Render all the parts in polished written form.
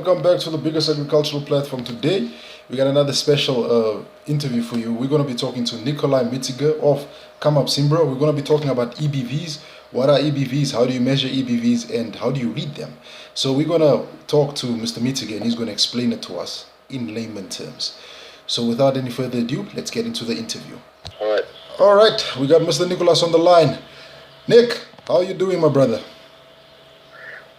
welcome back to the biggest agricultural platform. Today, we got another special interview for you. We're going to be talking to Nikaloi Metzger of Kamab, Simbra. We're going to be talking about EBVs. What are EBVs? How do you measure EBVs? And how do you read them? So we're going to talk to Mr. Metzger, and he's going to explain it to us in layman terms. So without any further ado, let's get into the interview. All right, we got Mr. Nicholas on the line. Nick, how are you doing, my brother?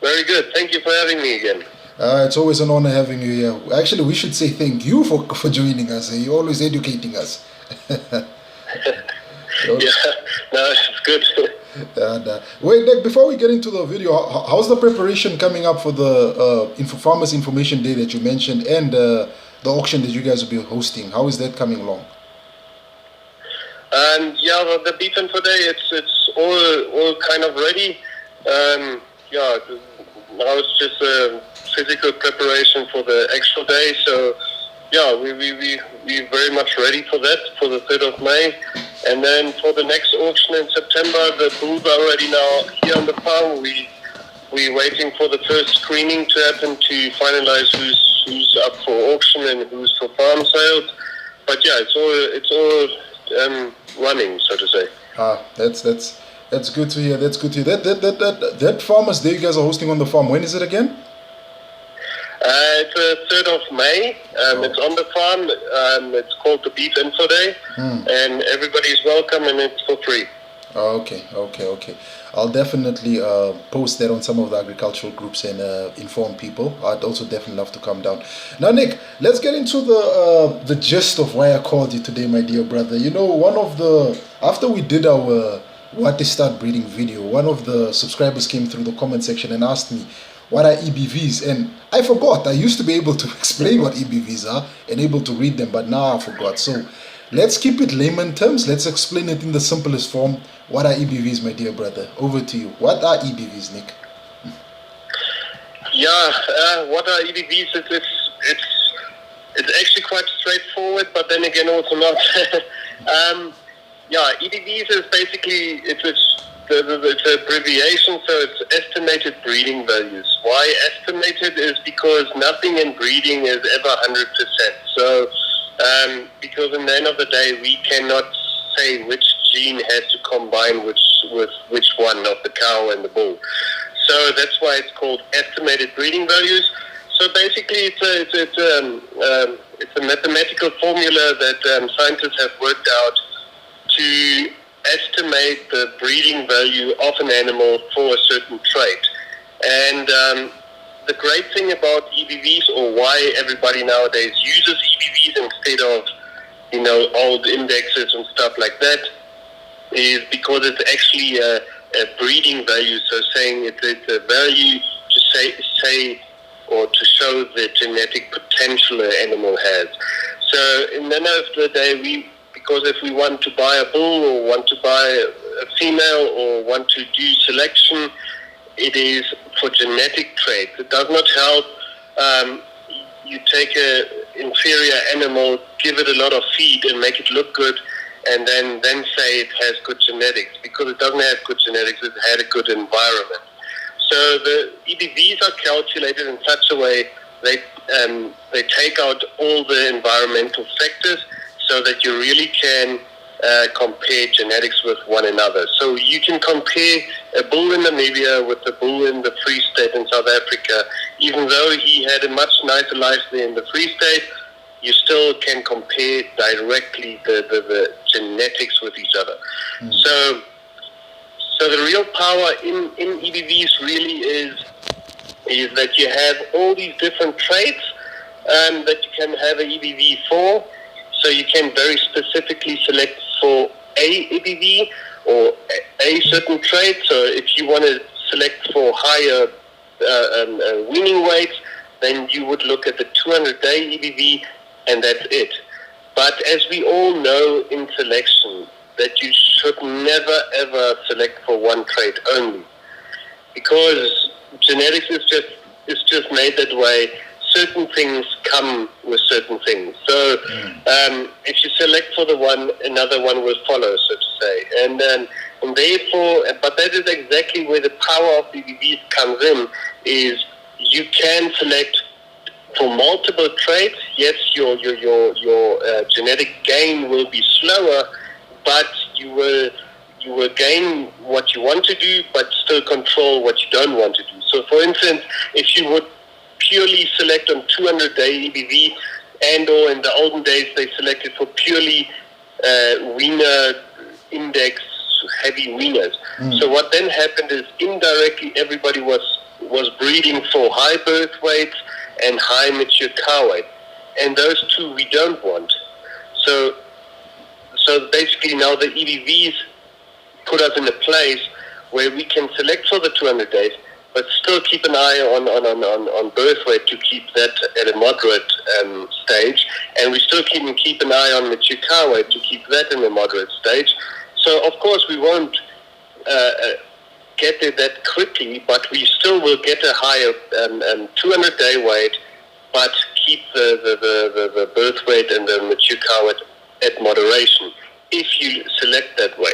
Very good. Thank you for having me again. It's always an honor having you here. Actually, we should say thank you for joining us. You're always educating us. Yeah, no, it's good. Wait, Nick, before we get into the video, how's the preparation coming up for the Farmers Information Day that you mentioned and the auction that you guys will be hosting? How is that coming along? Yeah, the beef info day, it's all kind of ready. Yeah, now it's just a physical preparation for the actual day. So, yeah, we're very much ready for that, for the 3rd of May. And then for the next auction in September, the bulls are already now here on the farm. We're waiting for the first screening to happen to finalize who's up for auction and who's for farm sales. But yeah, it's all running, so to say. That's good to hear. That's good to hear. That Farmers Day you guys are hosting on the farm, when is it again? It's the 3rd of May. It's on the farm. It's called the Beef Info Day, and everybody's welcome, and it's for free. Okay. I'll definitely post that on some of the agricultural groups and inform people. I'd also definitely love to come down. Now, Nick, let's get into the gist of why I called you today, my dear brother. You know, after we did our What They Start Breeding video, one of the subscribers came through the comment section and asked me, what are EBVs? And I forgot. I used to be able to explain what EBVs are and able to read them, but now I forgot. So let's keep it layman terms. Let's explain it in the simplest form. What are EBVs, my dear brother? Over to you. What are EBVs, Nick? Yeah, what are EBVs? It's actually quite straightforward, but then again also not. Yeah, EBVs is basically, it's an abbreviation, so it's estimated breeding values. Why estimated is because nothing in breeding is ever 100%. So, because in the end of the day, we cannot say which gene has to combine with which one of the cow and the bull. So that's why it's called estimated breeding values. So basically, it's a mathematical formula that scientists have worked out to estimate the breeding value of an animal for a certain trait. And the great thing about EBVs, or why everybody nowadays uses EBVs instead of, old indexes and stuff like that, is because it's actually a breeding value. So saying it's a value to say or to show the genetic potential an animal has. So in the end of the day, because if we want to buy a bull or want to buy a female or want to do selection, it is for genetic traits. It does not help you take an inferior animal, give it a lot of feed and make it look good, and then say it has good genetics, because it doesn't have good genetics, it had a good environment. So the EBVs are calculated in such a way they take out all the environmental factors so that you really can compare genetics with one another. So you can compare a bull in Namibia with a bull in the Free State in South Africa. Even though he had a much nicer life there in the Free State, you still can compare directly the genetics with each other. So the real power in EBVs really is that you have all these different traits that you can have an EBV for. So you can very specifically select for a EBV or a certain trait. So if you want to select for higher weaning weights, then you would look at the 200-day EBV, and that's it. But as we all know in selection, that you should never ever select for one trait only, because genetics is just made that way. Certain things come with certain things. So if you select for the one, another one will follow, so to say. And therefore, but that is exactly where the power of the EBVs comes in, is you can select for multiple traits, yes, your genetic gain will be slower, but you will gain what you want to do, but still control what you don't want to do. So, for instance, if you would purely select on 200-day EBV, and/or in the olden days they selected for purely Wiener index heavy Wieners. So what then happened is indirectly everybody was breeding for high birth weights and high mature cow weight, and those two we don't want. So basically now the EBVs put us in a place where we can select for the 200 days, but still keep an eye on birth weight to keep that at a moderate stage, and we still keep an eye on mature cow weight to keep that in a moderate stage. So of course we won't get there that quickly, but we still will get a higher 200-day weight, but keep the birth weight and the mature cow weight at moderation if you select that way.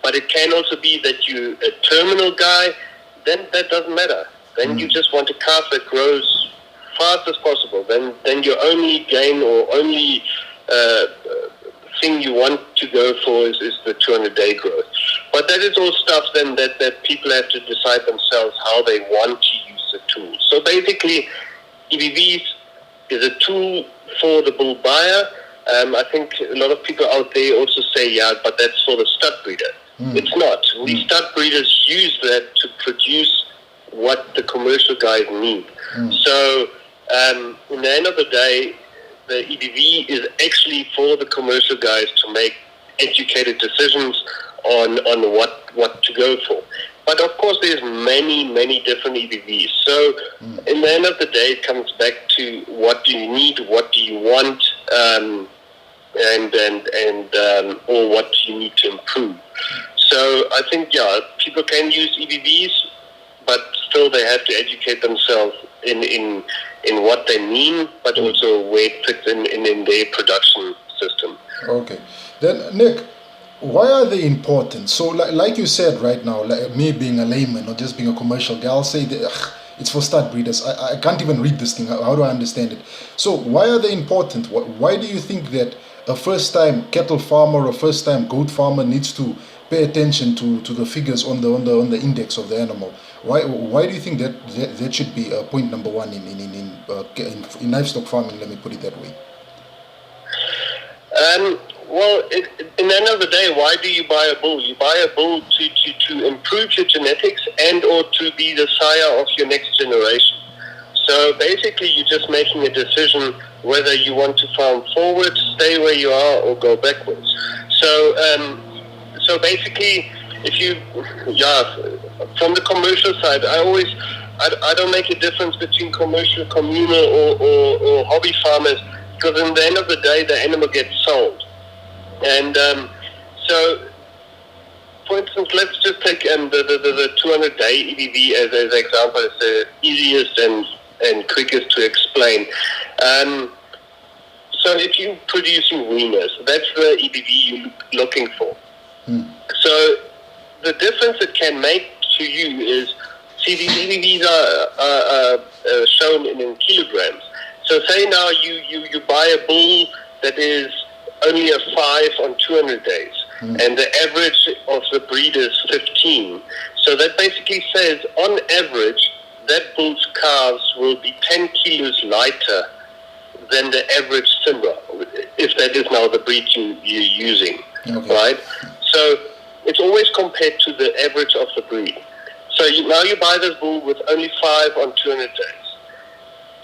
But it can also be that you a terminal guy, then that doesn't matter. Then you just want a calf that grows fast as possible. Then your only gain or only thing you want to go for is the 200-day growth. But that is all stuff then that people have to decide themselves how they want to use the tool. So basically, EBVs is a tool for the bull buyer. I think a lot of people out there also say, yeah, but that's for the stud breeder. It's not. We stud breeders use that to produce what the commercial guys need. So in the end of the day, the EBV is actually for the commercial guys to make educated decisions on what to go for. But of course, there's many different EBVs. So in the end of the day, it comes back to what do you need, what do you want, or what you need to improve. So I think, yeah, people can use EBVs, but still they have to educate themselves in what they mean, but also where it fits in their production system. Okay. Then, Nick, why are they important? So, like you said right now, like me being a layman or just being a commercial guy, I'll say that, it's for stud breeders. I can't even read this thing. How do I understand it? So, why are they important? Why do you think that a first-time cattle farmer or first-time goat farmer needs to pay attention to the figures on the index of the animal? Why do you think that should be point number one in livestock farming? Let me put it that way. Well, in the end of the day, why do you buy a bull? You buy a bull to improve your genetics and or to be the sire of your next generation. So basically, you're just making a decision whether you want to farm forward, stay where you are, or go backwards. So basically, from the commercial side, I don't make a difference between commercial, communal, or hobby farmers, because in the end of the day, the animal gets sold. And so, for instance, let's just take the 200-day EBV as an example. It's the easiest and quickest to explain. So if you're producing Wieners, that's the EBV you're looking for. So the difference it can make to you is, see, these EBVs are shown in kilograms. So say now you buy a bull that is only a 5 on 200 days, and the average of the breed is 15. So that basically says, on average, that bull's calves will be 10 kilos lighter than the average Simbra, if that is now the breed you're using, right? So it's always compared to the average of the breed. So now you buy this bull with only 5 on 200 days.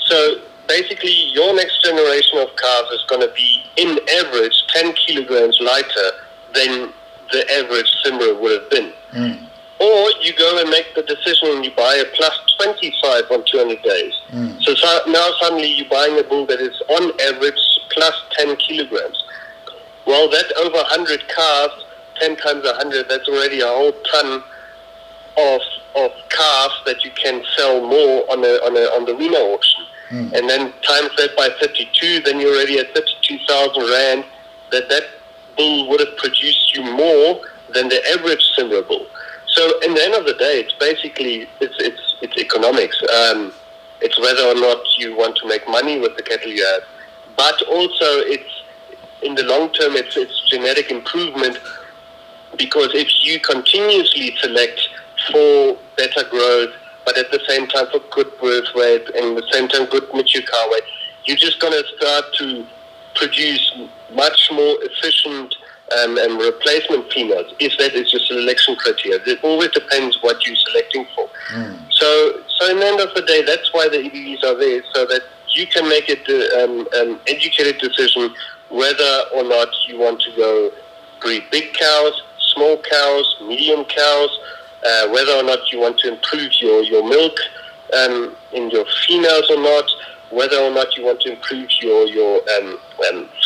So basically, your next generation of calves is going to be, in average, 10 kilograms lighter than the average Simbra would have been. Or you go and make the decision and you buy a plus 25 on 200 days. So now suddenly you're buying a bull that is on average plus 10 kilograms. Well, that over 100 calves, 10 times 100, that's already a whole ton of calves that you can sell more on the Wiener auction. And then times that by 32, then you're already at 32,000 Rand. That bull would have produced you more than the average Simbra bull. So in the end of the day, it's basically it's economics. It's whether or not you want to make money with the cattle you have. But also, it's in the long term, it's genetic improvement, because if you continuously select for better growth, but at the same time for good birth weight and at the same time good mature cow weight, you're just going to start to produce much more efficient and replacement females, if that is your selection criteria. It always depends what you're selecting for. So in the end of the day, that's why the EBVs are there, so that you can make an educated decision whether or not you want to go breed big cows, small cows, medium cows, whether or not you want to improve your milk in your females or not, whether or not you want to improve your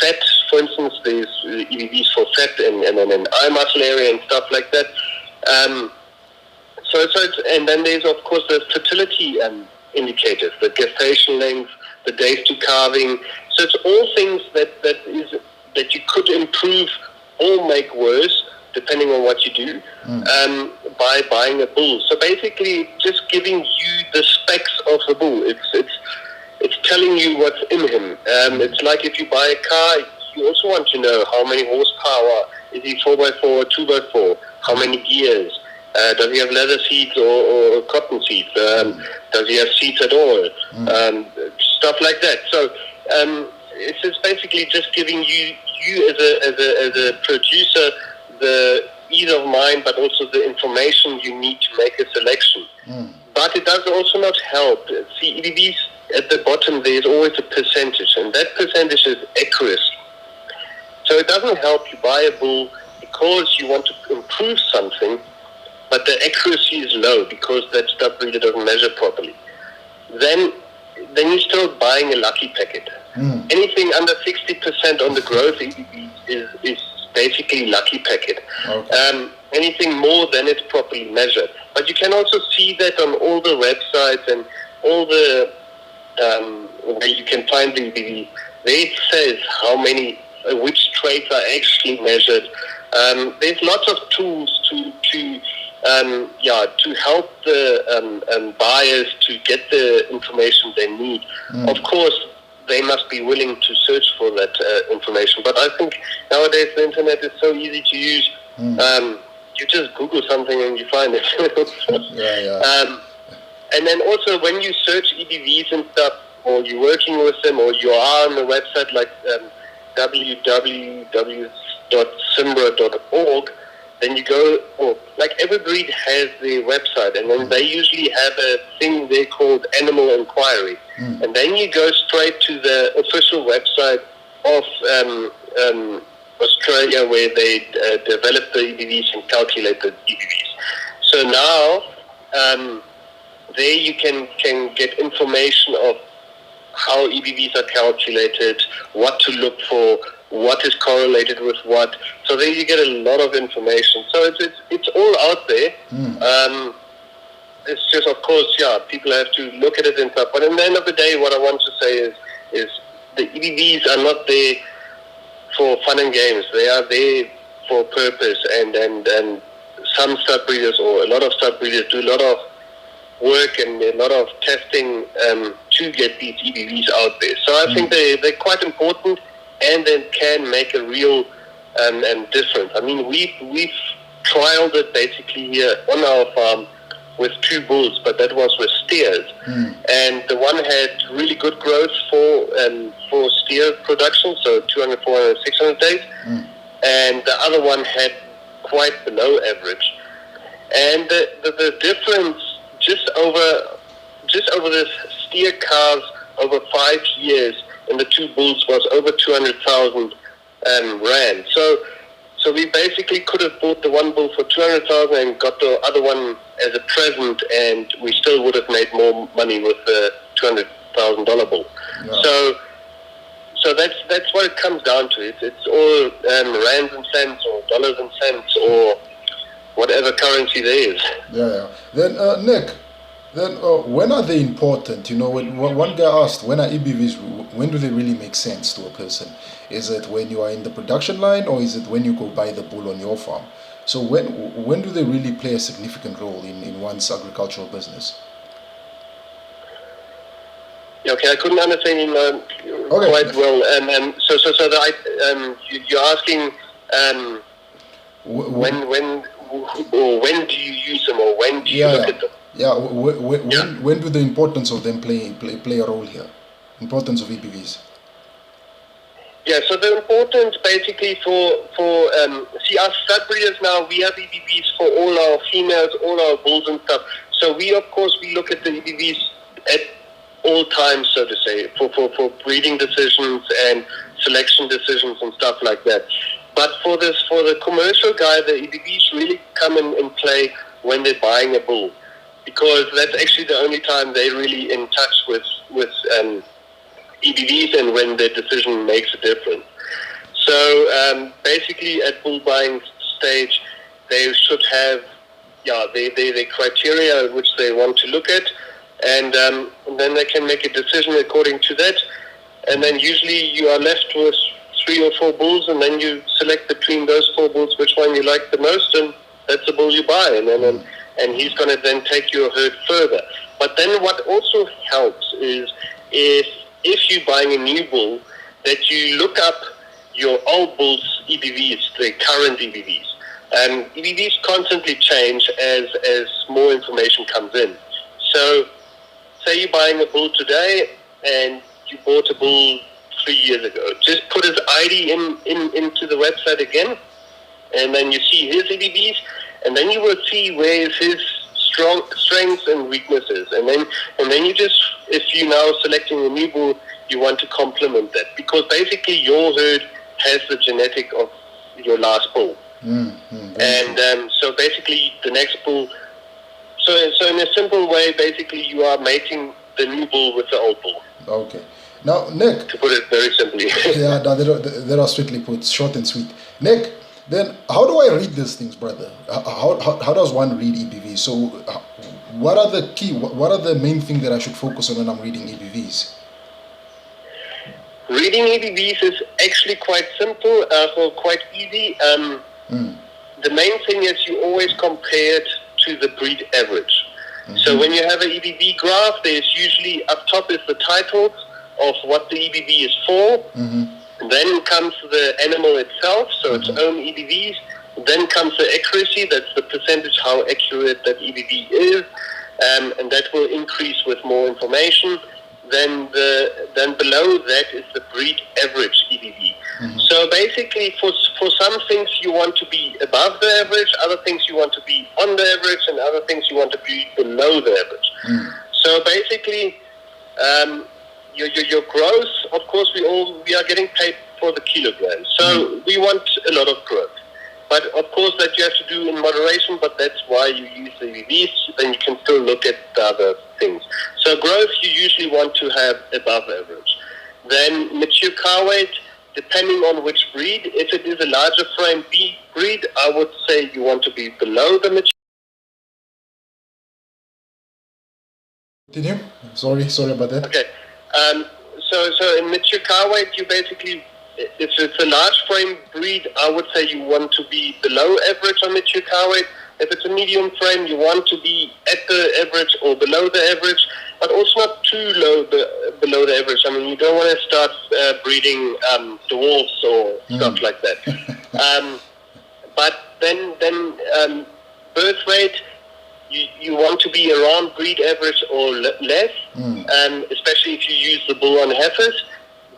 fat. For instance, there's EBVs for fat and an eye muscle area and stuff like that. And then there's, of course, the fertility indicators, the gestation length, the days to calving. So it's all things that you could improve or make worse, depending on what you do, by buying a bull. So basically, just giving you the specs of the bull. It's telling you what's in him. It's like if you buy a car, you also want to know how many horsepower. Is he 4x4 or 2x4? How many gears? Does he have leather seats or cotton seats? Does he have seats at all? Stuff like that. So it's just basically just giving you as a producer the ease of mind, but also the information you need to make a selection. But it does also not help. See, EBVs at the bottom, there's always a percentage, and that percentage is accuracy. So it doesn't help you buy a bull because you want to improve something, but the accuracy is low because that stud breeder doesn't measure properly. Then you're still buying a lucky packet. Anything under 60% on the growth EBV is basically lucky packet. Okay. Anything more than it's properly measured. But you can also see that on all the websites and all the where you can find the EBV. There it says how many, which traits are actually measured. There's lots of tools to help the buyers to get the information they need. Of course, they must be willing to search for that information. But I think nowadays the internet is so easy to use. You just Google something and you find it. And then also when you search EBVs and stuff, or you're working with them, or you are on a website like www.simbra.org, then you go, or like every breed has their website, and then they usually have a thing they called Animal Inquiry. And then you go straight to the official website of Australia, where they develop the EBVs and calculate the EBVs. So now there you can get information of how EBVs are calculated, what to look for, what is correlated with what. So there you get a lot of information. So it's all out there. It's just, of course, people have to look at it and stuff. But at the end of the day, what I want to say is the EBVs are not there for fun and games. They are there for purpose. And some stud breeders, or a lot of stud breeders, do a lot of work and a lot of testing to get these EBVs out there. So I think they're quite important, and they can make a real difference. I mean, we've trialed it basically here on our farm with 2 bulls, but that was with steers. And the one had really good growth for steer production, so 200, 400, 600 days. And the other one had quite below average. And the difference just over this steer calves over 5 years in the 2 bulls was over 200,000 rand. So we basically could have bought the one bull for 200,000 and got the other one as a present, and we still would have made more money with the $200,000 bull. So that's what it comes down to. It's all rands and cents, or dollars and cents, or whatever currency there is. Then Nick, when are they important? You know, when one guy asked, when are EBVs, when do they really make sense to a person? Is it when you are in the production line, or is it when you go buy the bull on your farm? So when do they really play a significant role in one's agricultural business? Okay, I couldn't understand you quite well. You're asking when do you use them, or when do you look at them? Yeah. When do the importance of them play a role here? Importance of EBVs. Yeah, so the importance basically for us stud breeders now, we have EBVs for all our females, all our bulls and stuff. So we look at the EBVs at all times, so to say, for breeding decisions and selection decisions and stuff like that. But for the commercial guy, the EBVs really come in play when they're buying a bull, because that's actually the only time they're really in touch with EBVs and when their decision makes a difference. So basically at bull buying stage, they should have the criteria which they want to look at, and then they can make a decision according to that. And then usually you are left with 3 or 4 bulls, and then you select between those 4 bulls which one you like the most, and that's the bull you buy. And then and he's going to then take your herd further. But then what also helps is if you're buying a new bull, that you look up your old bull's EBVs, the current EBVs. EBVs constantly change as more information comes in. So say you're buying a bull today and you bought a bull 3 years ago. Just put his ID into the website again, and then you see his EBVs, and then you will see where is his strengths and weaknesses, and then you just, if you're now selecting a new bull, you want to complement that, because basically your herd has the genetic of your last bull. So basically the next bull, so in a simple way, basically you are mating the new bull with the old bull. Okay. Now, Nick, to put it very simply. Yeah, no, they are strictly put, short and sweet. Nick, then how do I read these things, brother? How does one read EBVs? So what are the main things that I should focus on when I'm reading EBVs? Reading EBVs is actually quite simple, or quite easy. The main thing is you always compare it to the breed average. So when you have an EBV graph, there's usually up top is the title of what the EBV is for. Then comes the animal itself, so its own EBVs. Then comes the accuracy, that's the percentage how accurate that EBV is, and that will increase with more information. Then below that is the breed average EBV. So basically for some things you want to be above the average, other things you want to be on the average, and other things you want to be below the average. So basically your growth, of course we are getting paid for the kilograms, so we want a lot of growth. But of course that you have to do in moderation, but that's why you use the EBVs, then you can still look at the other things. So growth you usually want to have above average. Then mature cow weight, depending on which breed, if it is a larger frame B breed, I would say you want to be below the mature. Continue. Sorry about that. Okay. So in mature cow weight, you basically, if it's a large frame breed, I would say you want to be below average on mature cow weight. If it's a medium frame, you want to be at the average or below the average, but also not too low below the average. I mean, you don't want to start breeding dwarfs or stuff like that. But then birth weight, you want to be around breed average or less, especially if you use the bull on heifers.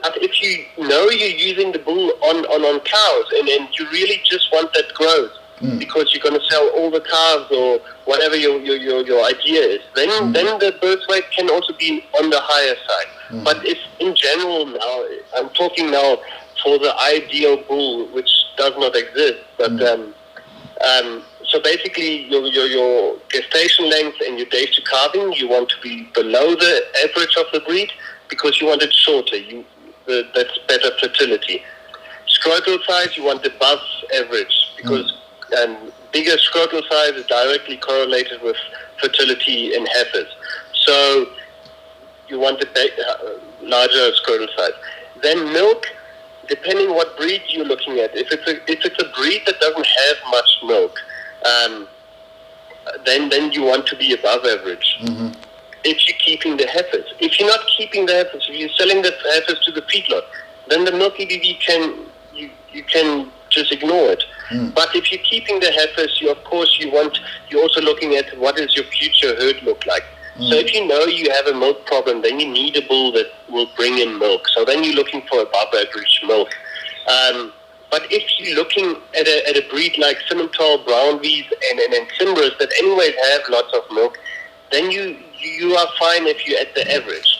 But if you know you're using the bull on cows, and you really just want that growth, because you're going to sell all the calves or whatever your idea is, then the birth weight can also be on the higher side. But if in general now, I'm talking now for the ideal bull, which does not exist, but so basically your gestation length and your days to calving, you want to be below the average of the breed, because you want it shorter. That's better fertility. Scrotal size, you want above average, because bigger scrotal size is directly correlated with fertility in heifers. So you want a larger scrotal size. Then milk, depending what breed you're looking at. If it's a breed that doesn't have much milk, then you want to be above average. if you're keeping the heifers. If you're not keeping the heifers, if you're selling the heifers to the feedlot, then the milk EBV you can just ignore it. But if you're keeping the heifers, you're also looking at what does your future herd look like. So if you know you have a milk problem, then you need a bull that will bring in milk. So then you're looking for above average milk. But if you're looking at a breed like Simmental, Brown V's, and Simbras that anyways have lots of milk, then you are fine if you're at the average.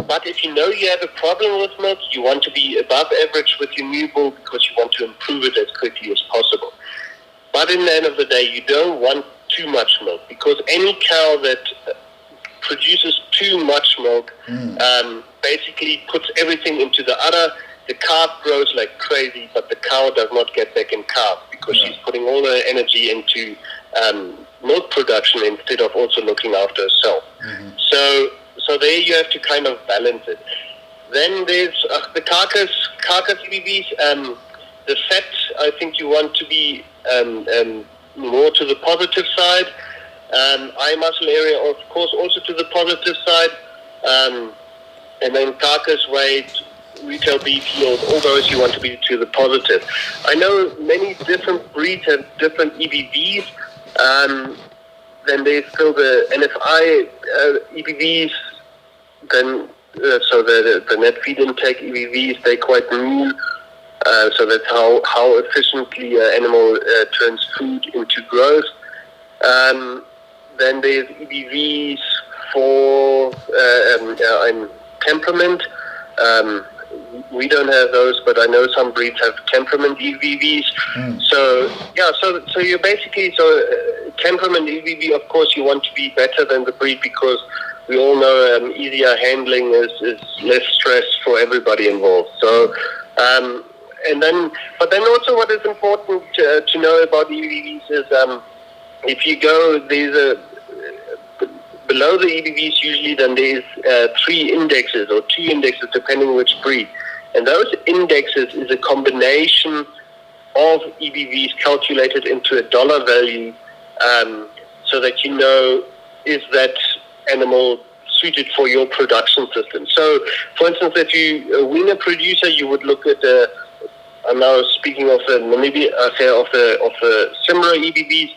But if you know you have a problem with milk, you want to be above average with your new bull because you want to improve it as quickly as possible. But in the end of the day, you don't want too much milk, because any cow that produces too much milk basically puts everything into the udder. The calf grows like crazy, but the cow does not get back in calf because she's putting all her energy into milk production instead of also looking after herself. So there you have to kind of balance it. Then there's the carcass EBVs. The fat, I think you want to be more to the positive side. Eye muscle area, of course, also to the positive side. And then carcass weight, retail beef yield, all those you want to be to the positive. I know many different breeds have different EBVs. Then there's still the NFI EBVs. Then so the net feed intake EBVs, they're quite new. So that's how efficiently an animal turns food into growth. Then there's EBVs for temperament. We don't have those, but I know some breeds have temperament EBVs. So you're basically temperament EBV. Of course, you want to be better than the breed because we all know easier handling is less stress for everybody involved. So. But then also what is important to know about EBVs is if you go, below the EBVs usually then there's 3 indexes or 2 indexes depending which breed. And those indexes is a combination of EBVs calculated into a dollar value so that you know is that animal suited for your production system. So, for instance, if you're a Wiener producer, you would look at I'm now speaking of the Namibia, of the Simbra EBVs.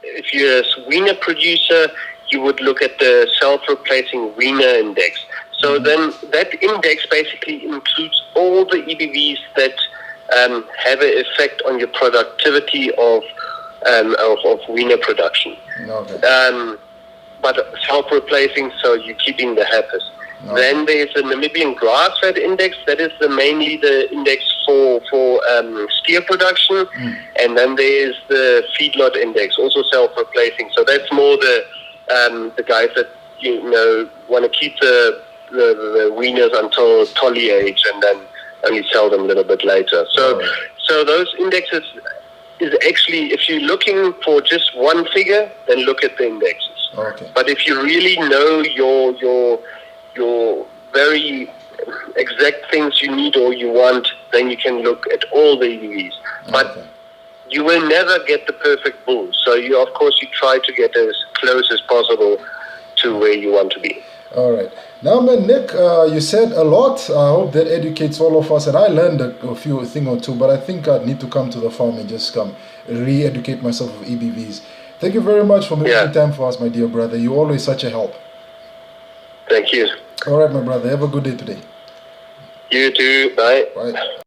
If you're a Wiener producer, you would look at the self-replacing Wiener index. So then that index basically includes all the EBVs that have an effect on your productivity of Wiener production. Okay. But self-replacing, so you're keeping the heifers. Okay. Then there's the Namibian grass-fed index. That is mainly the index for steer production. And then there's the feedlot index, also self-replacing. So that's more the guys that want to keep the weaners until tolly age and then only sell them a little bit later. So those indexes is actually, if you're looking for just one figure, then look at the indexes. Okay. But if you really know your very exact things you need or you want, then you can look at all the EBVs. But you will never get the perfect bull. So you try to get as close as possible to where you want to be. All right. Now, man, Nick, you said a lot. I hope that educates all of us. And I learned a thing or two, but I think I need to come to the farm and just re-educate myself of EBVs. Thank you very much for making time for us, my dear brother. You're always such a help. Thank you. All right, my brother. Have a good day today. You too. Bye. Bye.